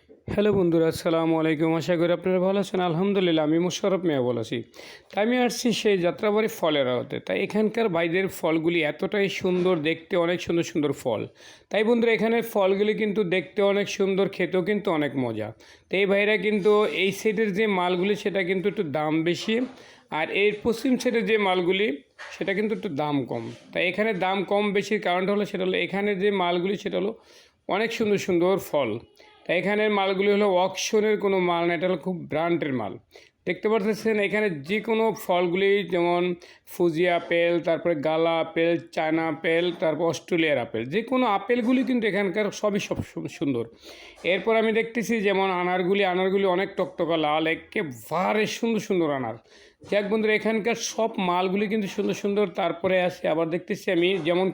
Hello বন্ধুরা, আসসালামু আলাইকুম। আশা করি আপনারা ভালো আছেন। আলহামদুলিল্লাহ, আমি মোশাররফ মিয়া বলেছি। তাই আমি আসছি সেই যাত্রাবাড়ি ফলের আড়তে। তাই এখানকার বাইরের ফলগুলি এতটাই সুন্দর, দেখতে অনেক সুন্দর সুন্দর ফল। তাই বন্ধুরা, এখানের ফলগুলি কিন্তু দেখতে অনেক সুন্দর, খেতেও কিন্তু অনেক মজা। তো এই ভাইরা কিন্তু এই সাইডের যে মালগুলি সেটা কিন্তু একটু দাম বেশি, আর এর পশ্চিম সাইডের যে মালগুলি সেটা কিন্তু একটু দাম কম। তাই এখানে দাম কম বেশির কারণটা হলো, সেটা হলো এখানে যে মালগুলি সেটা হলো অনেক সুন্দর সুন্দর ফল। তাই এখানের মালগুলি হলো অকশনের কোনো মাল না, এটা হলো খুব ব্র্যান্ডের মাল। দেখতে পাচ্ছেন এখানে যে কোনো ফলগুলি, যেমন ফুজি আপেল, তারপরে গালা আপেল, চায়না আপেল, তারপর অস্ট্রেলিয়ার আপেল, যে কোনো আপেলগুলি কিন্তু এখানকার সবই সব সুন্দর। এরপর আমি দেখতেছি যেমন আনারগুলি অনেক টকটকা লাল, একেবারে সুন্দর সুন্দর আনার। যাক বন্ধুরা, এখানকার সব মালগুলি কিন্তু সুন্দর সুন্দর। তারপরে আসে আবার দেখতেছি আমি যেমন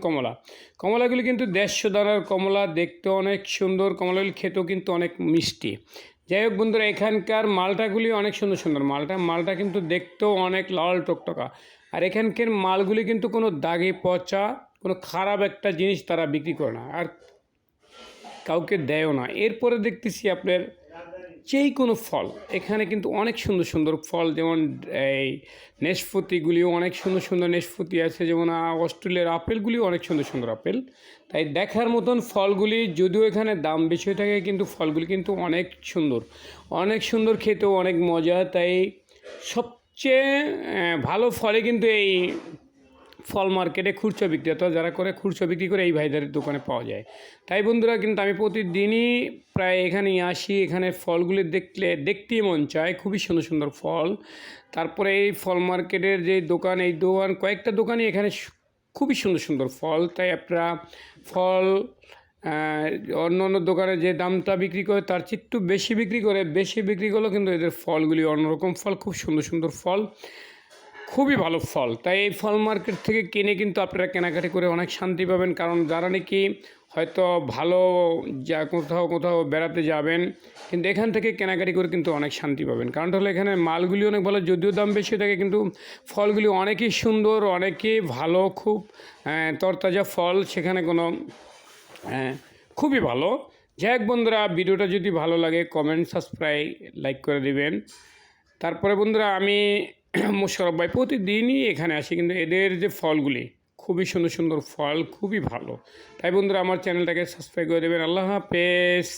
কমলাগুলি কিন্তু 150 দানার কমলা, দেখতে অনেক সুন্দর। কমলাগুলি খেতেও কিন্তু অনেক মিষ্টি। যাই হোক বন্ধুরা, এখানকার মালটাগুলি অনেক সুন্দর সুন্দর। মালটা কিন্তু দেখতেও অনেক লাল টকটকা। আর এখানকার মালগুলি কিন্তু কোনো দাগে পচা, কোনো খারাপ একটা জিনিস তারা বিক্রি করে না, আর কাউকে দেয়ও না। এরপরে দেখতেছি আপনার যেই কোনো ফল, এখানে কিন্তু অনেক সুন্দর সুন্দর ফল, যেমন এই নেশফতিগুলিও অনেক সুন্দর সুন্দর নেশফতি আছে, যেমন অস্ট্রেলিয়ার আপেলগুলিও অনেক সুন্দর সুন্দর আপেল। তাই দেখার মতন ফলগুলি, যদিও এখানে দাম বেশি হয়ে থাকে, কিন্তু ফলগুলি কিন্তু অনেক সুন্দর, অনেক সুন্দর, খেতেও অনেক মজা। তাই সবচেয়ে ভালো ফলে কিন্তু এই ফল মার্কেটে খুচরা বিক্রেতা যারা করে, খুচরা বিক্রি করে এই ভাইদের দোকানে পাওয়া যায়। তাই বন্ধুরা, কিন্তু আমি প্রতিদিনই প্রায় এখানেই আসি। এখানে ফলগুলি দেখতেই মন চায়, খুবই সুন্দর সুন্দর ফল। তারপরে এই ফল মার্কেটের যে দোকান, এই দোকান কয়েকটা দোকানই এখানে খুবই সুন্দর সুন্দর ফল। তাই আপনারা ফল অন্য অন্য দোকানে যে দামটা বিক্রি করে তার চেয়ে একটু বেশি বিক্রি করলেও কিন্তু এদের ফলগুলি অন্যরকম ফল, খুব সুন্দর সুন্দর ফল, খুবই ভালো ফল। তাই এই ফল মার্কেট থেকে কিনে কিন্তু আপনারা কেনাকাটি করে অনেক শান্তি পাবেন। কারণ যারা নাকি হয়তো ভালো কোথাও কোথাও বেড়াতে যাবেন, কিন্তু এখান থেকে কেনাকাটি করে কিন্তু অনেক শান্তি পাবেন। কারণটা হলো এখানে মালগুলি অনেক ভালো, যদিও দাম বেশি থাকে, কিন্তু ফলগুলি অনেকই সুন্দর, অনেকই ভালো, খুব তরতাজা ফল। সেখানে কোনো খুবই ভালো। যাই হোক বন্ধুরা, ভিডিওটা যদি ভালো লাগে কমেন্ট, সাবস্ক্রাইব, লাইক করে দিবেন। তারপরে বন্ধুরা, আমি মোশাররফ ভাই প্রতিদিনই এখানে আসি, কিন্তু এদের যে ফলগুলি খুবই সুন্দর সুন্দর ফল, খুবই ভালো। তাই বন্ধুরা, আমার চ্যানেলটাকে সাবস্ক্রাইব করে দেবেন। আল্লাহ হাফেজ।